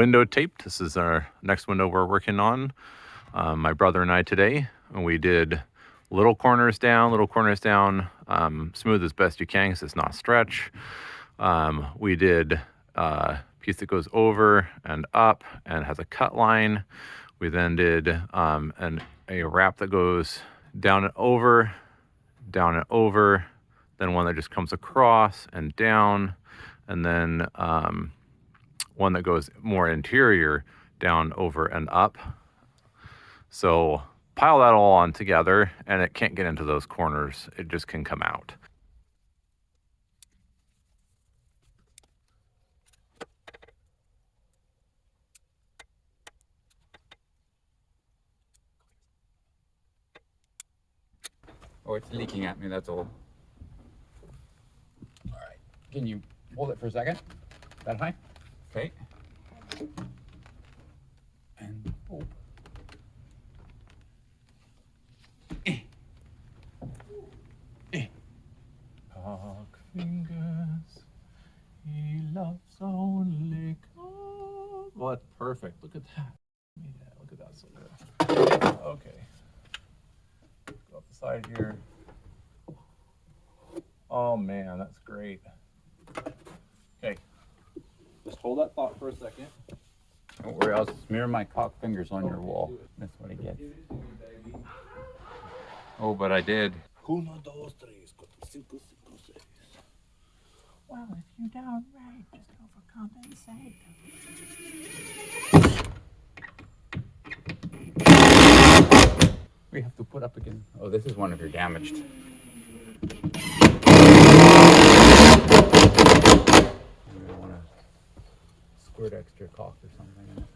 window taped. This is our next window we're working on. My brother and I today, and we did little corners down, smooth as best you can because it's not stretch. We did a piece that goes over and up and has a cut line. We then did a wrap that goes down and over, then one that just comes across and down, and then one that goes more interior, down, over, and up. So pile that all on together, and it can't get into those corners. It just can come out. Oh, it's leaking at me, that's all. All right, can you hold it for a second? That high? Okay. And oh. Cock fingers, he loves only cock. Well, that's perfect. Look at that. Yeah, look at that so good. Okay. Go up the side here. Oh man, that's great. Okay. Just hold that thought for a second. Don't worry, I'll smear my cock fingers on your wall. That's what I get. Oh, but I did. Well, if you down right, just overcompensate. We have to put up again. Oh, this is one of your damaged. You want to squirt extra caulk or something in it.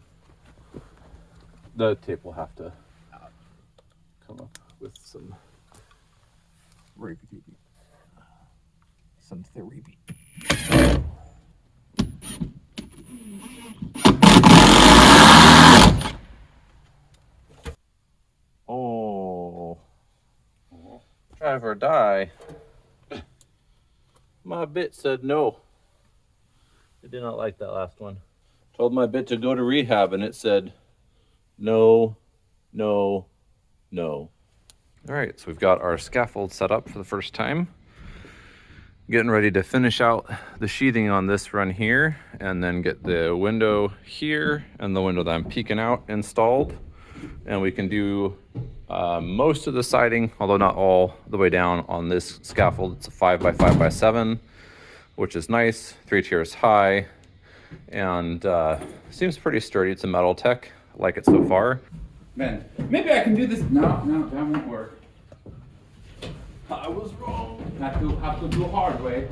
The tape will have to come up with some therapy. Oh, drive or die. My bit said no. It did not like that last one. Told my bit to go to rehab, and it said no, no, no. All right, so we've got our scaffold set up for the first time. Getting ready to finish out the sheathing on this run here, and then get the window here and the window that I'm peeking out installed. And we can do most of the siding, although not all the way down on this scaffold. It's a 5x5x7, which is nice, 3 tiers high, and seems pretty sturdy. It's a MetalTech. I like it so far. Man, maybe I can do this. No, that won't work. I was wrong. Have to do harder way.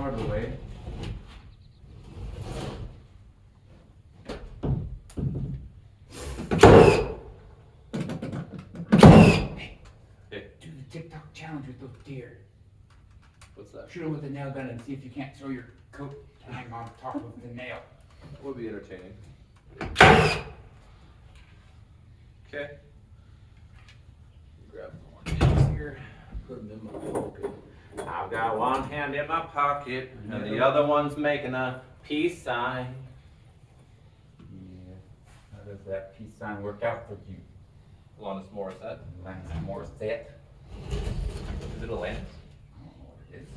Hey, do the TikTok challenge with those deer. What's that? Shoot them with a nail gun and see if you can't throw your coat hang on top of the nail. That would be entertaining. Okay. Grab some more nails here. Put them in my pocket. I've got one hand in my pocket, and the other one's making a peace sign. Yeah. How does that peace sign work out for you? Alanis Morissette. Alanis Morissette. Is it Alanis? I don't know what it is.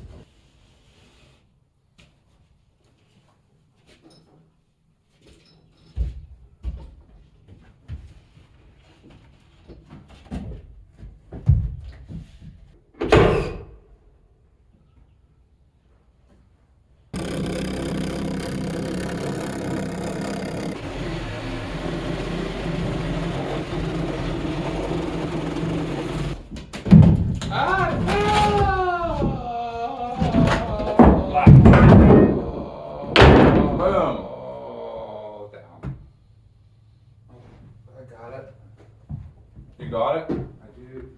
You got it? I do.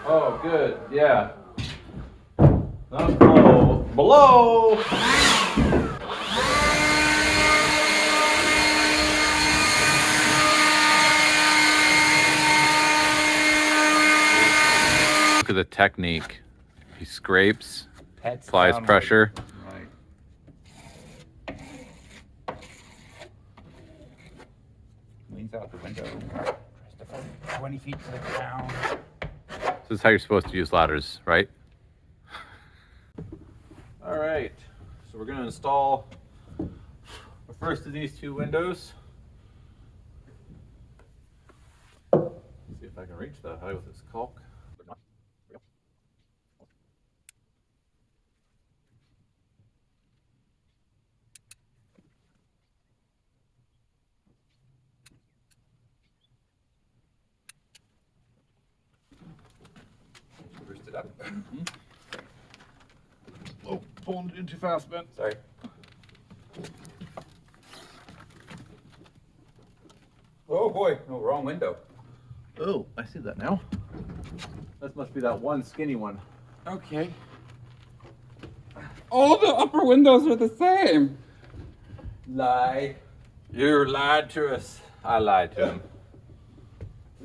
Oh, good. Yeah. Not below. Below! Look at the technique. He scrapes, applies pressure. Right. things out the window. Tries to fall 20 feet to the ground. This is how you're supposed to use ladders, right? All right, so we're gonna install the first of these two windows. Let's see if I can reach that high with this caulk. Boost it up. Oh, pulling it in too fast, Ben. Sorry. Oh boy, no, wrong window. Oh, I see that now. This must be that one skinny one. Okay. All the upper windows are the same. Lie. You lied to us. I lied to him.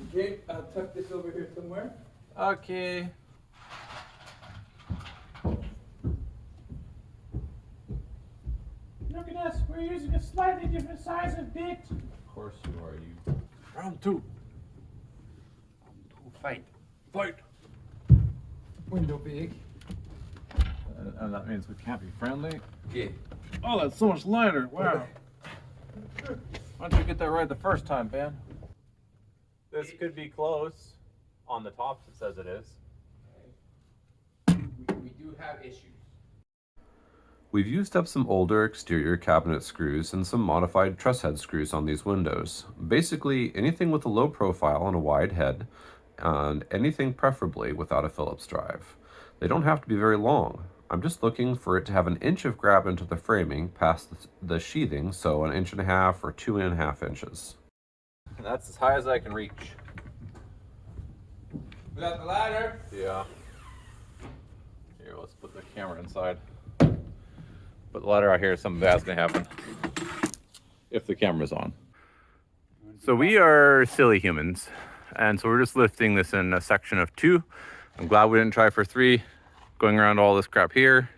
Okay, I'll tuck this over here somewhere. Okay. Look at us, we're using a slightly different size of bit. Of course you are, you. Round two. Fight. Fight. Window big. And that means we can't be friendly. Yeah. Oh, that's so much lighter. Wow. Why don't you get that right the first time, Ben? This could be close. On the tops it says it is. We do have issues. We've used up some older exterior cabinet screws and some modified truss head screws on these windows. Basically anything with a low profile and a wide head, and anything preferably without a Phillips drive. They don't have to be very long. I'm just looking for it to have an inch of grab into the framing past the sheathing, so 1.5 inches or 2.5 inches. And that's as high as I can reach. Without the ladder. Yeah. Here, let's put the camera inside. Put the ladder out here, something bad's gonna happen. If the camera's on. So we are silly humans. And so we're just lifting this in a section of 2. I'm glad we didn't try for 3, going around all this crap here.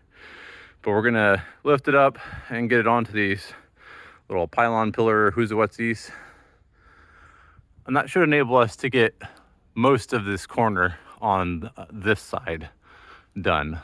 But we're gonna lift it up and get it onto these little pylon pillar who's-a-whatsies. And that should enable us to get most of this corner on this side done.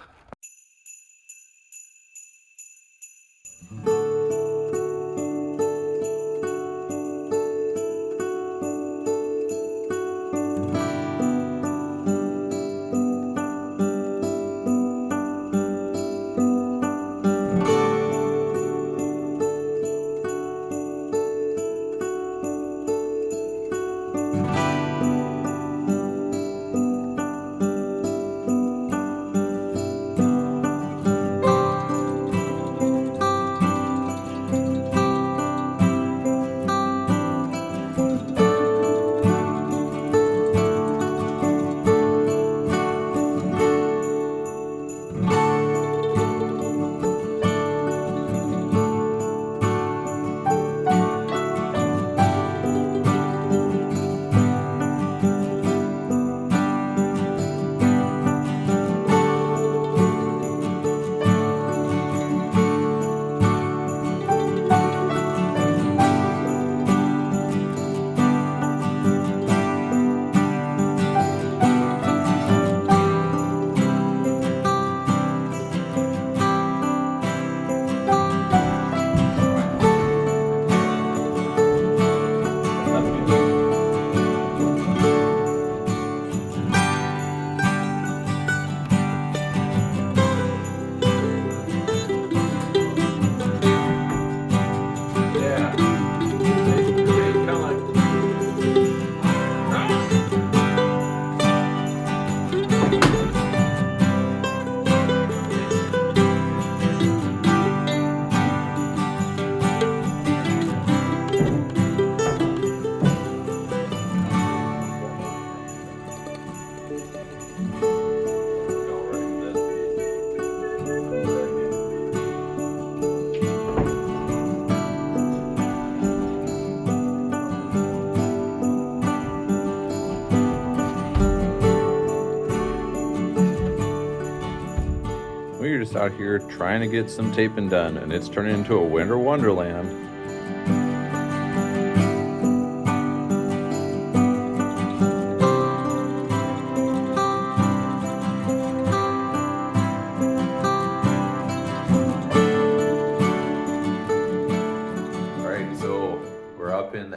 We're just out here trying to get some taping done, and it's turning into a winter wonderland.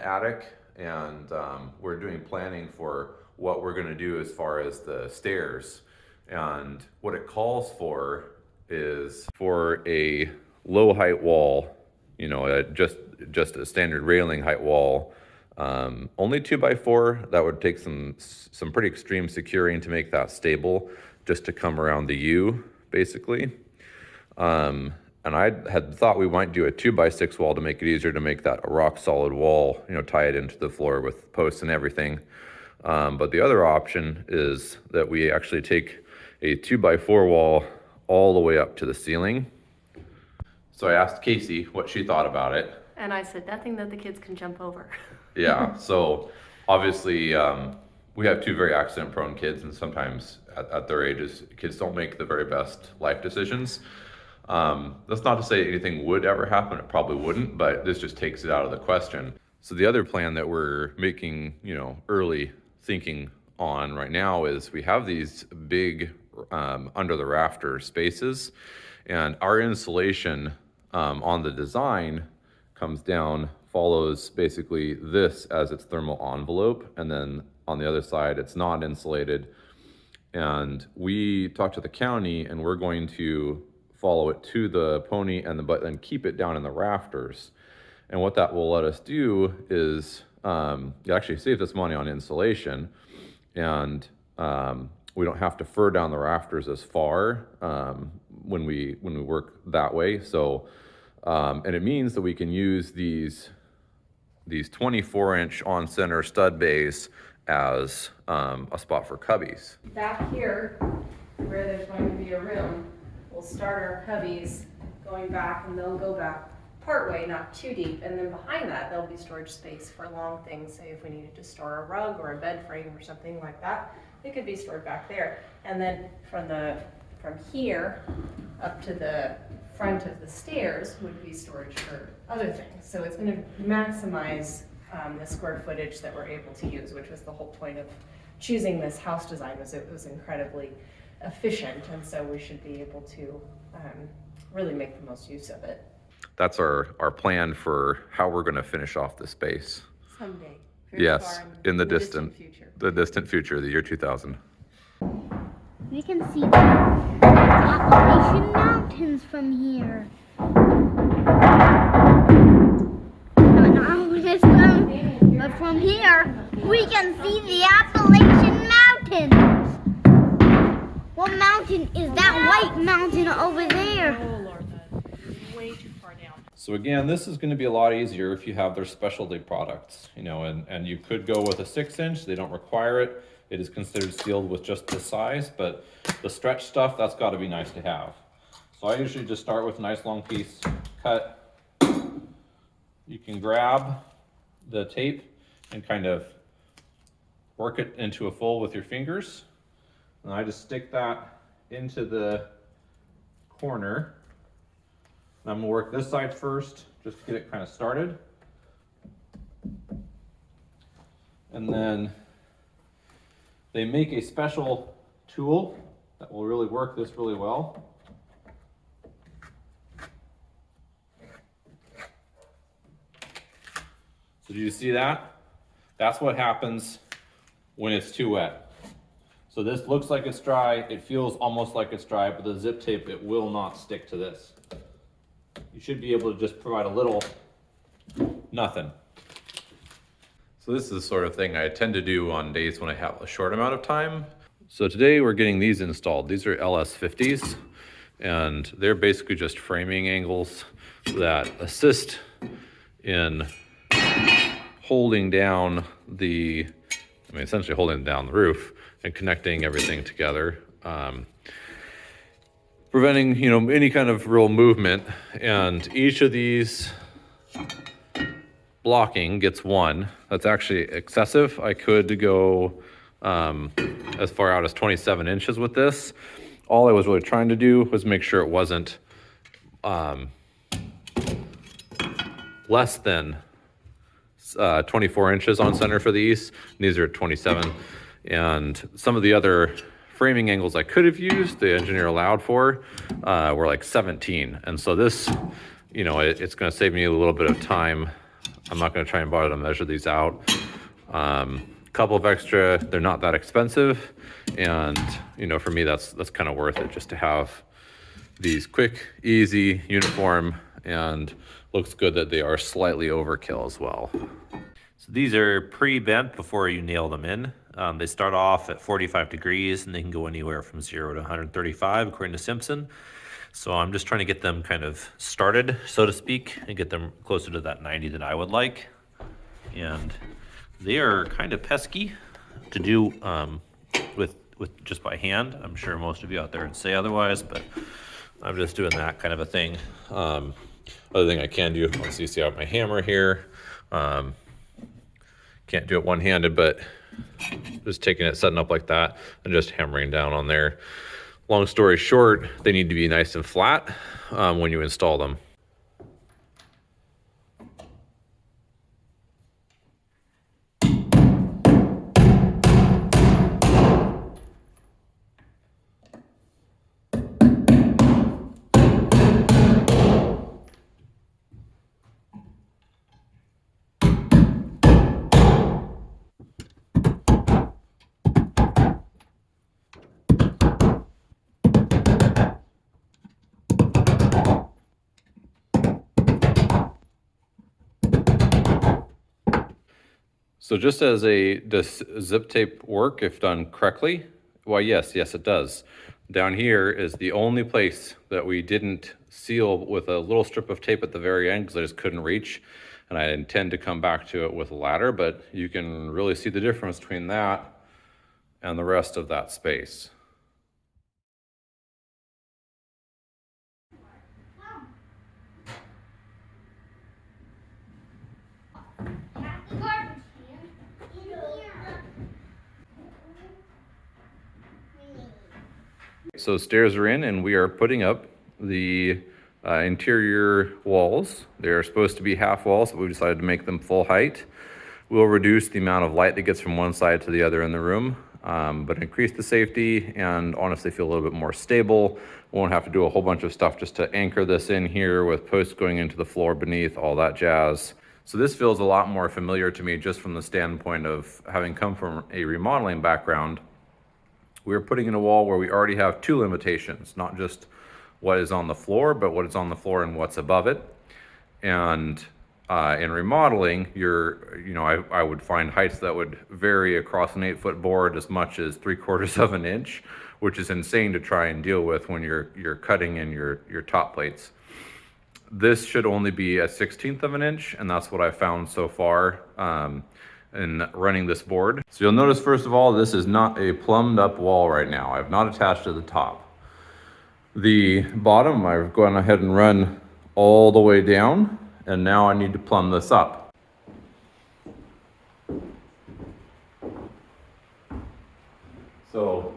attic, and we're doing planning for what we're going to do as far as the stairs. And what it calls for is for a low height wall, you know, just a standard railing height wall, only 2x4. That would take some pretty extreme securing to make that stable, just to come around the U basically. And I had thought we might do a 2x6 wall to make it easier to make that a rock solid wall, you know, tie it into the floor with posts and everything. But the other option is that we actually take a 2x4 wall all the way up to the ceiling. So I asked Casey what she thought about it. And I said, nothing that the kids can jump over. Yeah, so obviously we have two very accident prone kids, and sometimes at their ages, kids don't make the very best life decisions. That's not to say anything would ever happen, it probably wouldn't, but this just takes it out of the question. So the other plan that we're making, you know, early thinking on right now is we have these big under the rafter spaces, and our insulation on the design comes down, follows basically this as its thermal envelope, and then on the other side it's not insulated. And we talked to the county, and we're going to follow it to the pony but then keep it down in the rafters. And what that will let us do is you actually save this money on insulation, and we don't have to fur down the rafters as far when we work that way. So and it means that we can use these 24-inch on center stud bays as a spot for cubbies. Back here, where there's going to be a room, we'll start our cubbies going back, and they'll go back part way, not too deep, and then behind that there'll be storage space for long things. Say if we needed to store a rug or a bed frame or something like that, it could be stored back there. And then from here up to the front of the stairs would be storage for other things. So it's going to maximize the square footage that we're able to use, which was the whole point of choosing this house design, was it was incredibly efficient, and so we should be able to really make the most use of it. That's our plan for how we're going to finish off the space. Someday. Very Yes, far in the distant future. the distant future, the year 2000. We can see the Appalachian Mountains from here. But from here, we can see the Appalachian Mountains. What mountain is that white mountain over there? Oh, Lord, that's way too far down. So again, this is going to be a lot easier if you have their specialty products, you know, and you could go with a 6-inch. They don't require it. It is considered sealed with just this size, but the stretch stuff, that's got to be nice to have. So I usually just start with a nice long piece, cut. You can grab the tape and kind of work it into a fold with your fingers. And I just stick that into the corner. And I'm gonna work this side first, just to get it kind of started. And then they make a special tool that will really work this really well. So do you see that? That's what happens when it's too wet. So this looks like it's dry, it feels almost like it's dry, but the zip tape, it will not stick to this. You should be able to just provide a little, nothing. So this is the sort of thing I tend to do on days when I have a short amount of time. So today we're getting these installed. These are LS50s, and they're basically just framing angles that assist in holding down essentially holding down the roof and connecting everything together, preventing, you know, any kind of real movement. And each of these blocking gets one. That's actually excessive. I could go as far out as 27 inches with this. All I was really trying to do was make sure it wasn't less than 24 inches on center for these. These are at 27. And some of the other framing angles I could have used, the engineer allowed for, were like 17. And so this, you know, it's going to save me a little bit of time I'm not going to try and bother to measure these out. Couple of extra, they're not that expensive, and you know, for me that's kind of worth it just to have these quick, easy, uniform, and looks good that they are slightly overkill as well. So these are pre-bent before you nail them in. They start off at 45 degrees and they can go anywhere from 0 to 135 according to Simpson. So I'm just trying to get them kind of started, so to speak, and get them closer to that 90 that I would like. And they are kind of pesky to do with just by hand. I'm sure most of you out there would say otherwise, but I'm just doing that kind of a thing. Other thing I can do, once you see out my hammer here, can't do it one-handed, but just taking it, setting up like that, and just hammering down on there. Long story short, they need to be nice and flat when you install them. So just as does zip tape work if done correctly? Why, yes, it does. Down here is the only place that we didn't seal with a little strip of tape at the very end because I just couldn't reach. And I intend to come back to it with a ladder, but you can really see the difference between that and the rest of that space. So stairs are in and we are putting up the interior walls. They're supposed to be half walls, but we decided to make them full height. We'll reduce the amount of light that gets from one side to the other in the room, but increase the safety and honestly feel a little bit more stable. We won't have to do a whole bunch of stuff just to anchor this in here with posts going into the floor beneath, all that jazz. So this feels a lot more familiar to me just from the standpoint of having come from a remodeling background. We're putting in a wall where we already have two limitations, not just what is on the floor, but what is on the floor and what's above it. And in remodeling, I would find heights that would vary across an 8-foot board as much as 3/4 of an inch, which is insane to try and deal with when you're cutting in your top plates. This should only be a 1/16 of an inch, and that's what I've found so far in running this board. So you'll notice, first of all, this is not a plumbed up wall right now. I've not attached to the top. The bottom, I've gone ahead and run all the way down, and now I need to plumb this up. So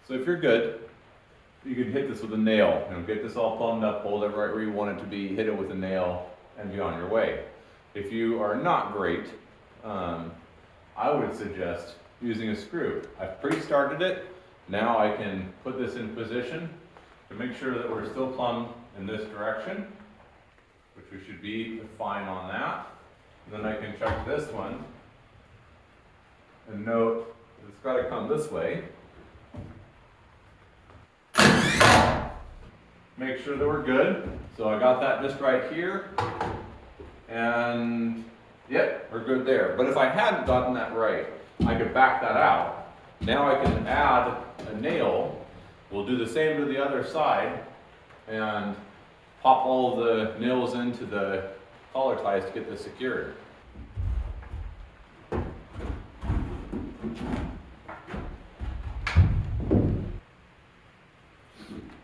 if you're good, you can hit this with a nail. Get this all plumbed up, hold it right where you want it to be, hit it with a nail, and be on your way. If you are not great, I would suggest using a screw. I've pre-started it. Now I can put this in position to make sure that we're still plumbed in this direction, which we should be fine on that. And then I can check this one and note that it's got to come this way. Make sure that we're good. So I got that just right here. And yep, we're good there. But if I hadn't gotten that right, I could back that out. Now I can add a nail. We'll do the same to the other side and pop all the nails into the collar ties to get this secured.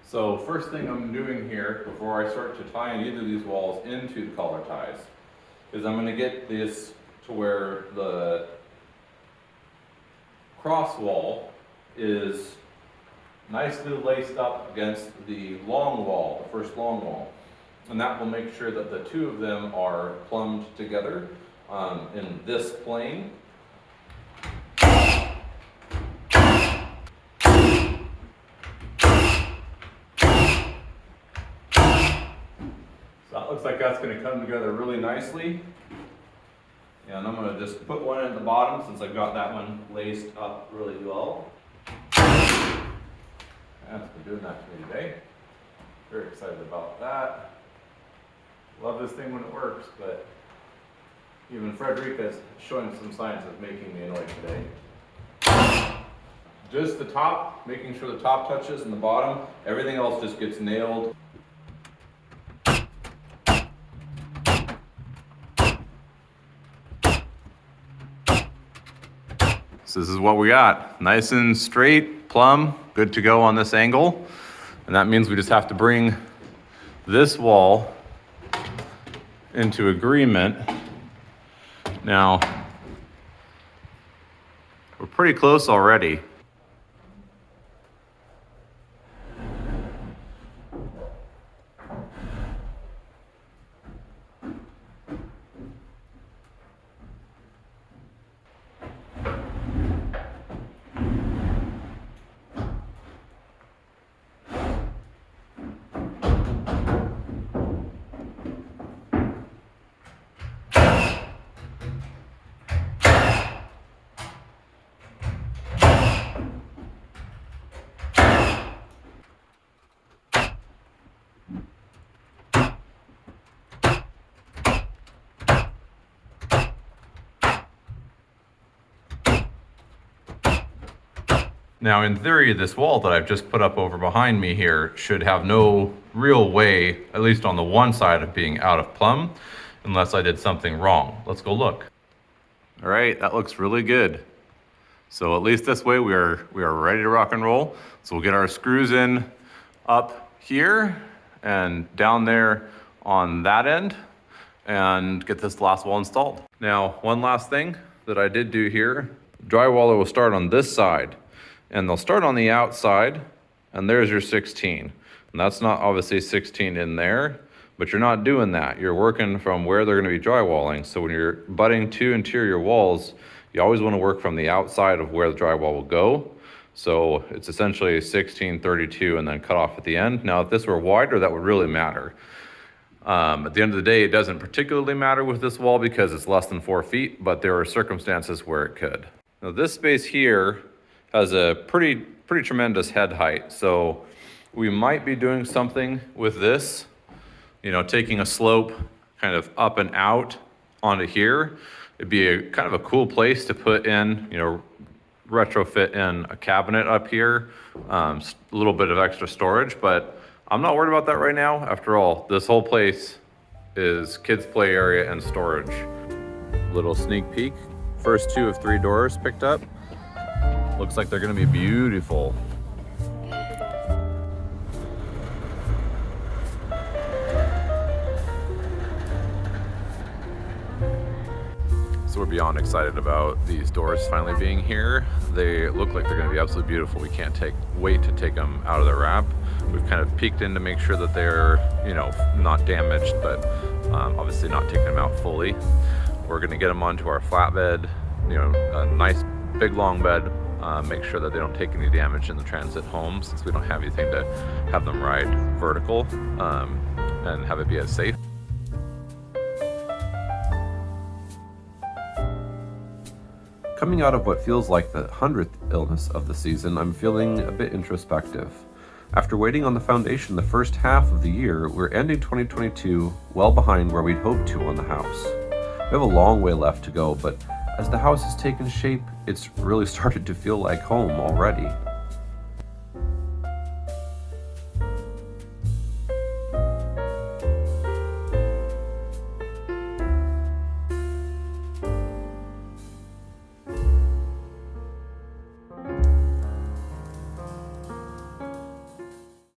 So first thing I'm doing here before I start to tie either of these walls into the collar ties is I'm going to get this to where the cross wall is nicely laced up against the long wall, the first long wall. And that will make sure that the two of them are plumbed together in this plane. looks like that's gonna come together really nicely. And I'm gonna just put one at the bottom since I've got that one laced up really well. That's been doing that to me today. Very excited about that. Love this thing when it works, but even Frederica's showing some signs of making me annoyed today. Just the top, making sure the top touches and the bottom. Everything else just gets nailed. So this is what we got. Nice and straight, plumb, good to go on this angle. And that means we just have to bring this wall into agreement. Now, we're pretty close already. Now, in theory, this wall that I've just put up over behind me here should have no real way, at least on the one side, of being out of plumb, unless I did something wrong. Let's go look. All right, that looks really good. So at least this way we are ready to rock and roll. So we'll get our screws in up here and down there on that end and get this last wall installed. Now, one last thing that I did do here, drywaller will start on this side. And they'll start on the outside, and there's your 16. And that's not obviously 16 in there, but you're not doing that. You're working from where they're gonna be drywalling. So when you're butting two interior walls, you always wanna work from the outside of where the drywall will go. So it's essentially 16, 32, and then cut off at the end. Now, if this were wider, that would really matter. At the end of the day, it doesn't particularly matter with this wall because it's less than 4 feet, but there are circumstances where it could. Now, this space here has a pretty tremendous head height. So we might be doing something with this, you know, taking a slope kind of up and out onto here. It'd be a kind of a cool place to put in, you know, retrofit in a cabinet up here, a little bit of extra storage, but I'm not worried about that right now. After all, this whole place is kids' play area and storage. Little sneak peek. First 2 of 3 doors picked up. Looks like they're gonna be beautiful. So we're beyond excited about these doors finally being here. They look like they're gonna be absolutely beautiful. We can't wait to take them out of the wrap. We've kind of peeked in to make sure that they're, you know, not damaged, but obviously not taking them out fully. We're gonna get them onto our flatbed, you know, a nice big long bed. Make sure that they don't take any damage in the transit home since we don't have anything to have them ride vertical and have it be as safe. Coming out of what feels like the 100th illness of the season, I'm feeling a bit introspective. After waiting on the foundation the first half of the year, we're ending 2022 well behind where we'd hoped to on the house. We have a long way left to go, but as the house has taken shape, it's really started to feel like home already.